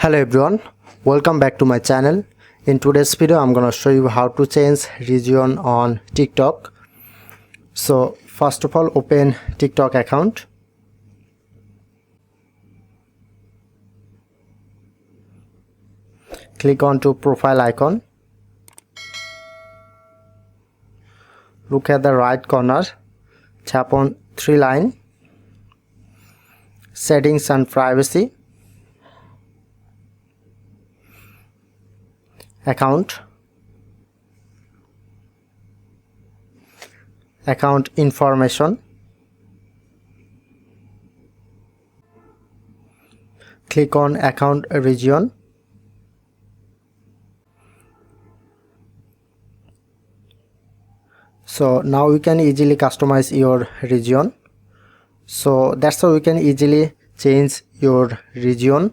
Hello everyone, welcome back to my channel. In today's video I'm gonna show you how to change region on TikTok. So first of all, open TikTok account. Click on to profile icon. Look at the right corner, tap on three line, settings and privacy, account information, click on account region. So now you can easily customize your region. So that's how you can easily change your region.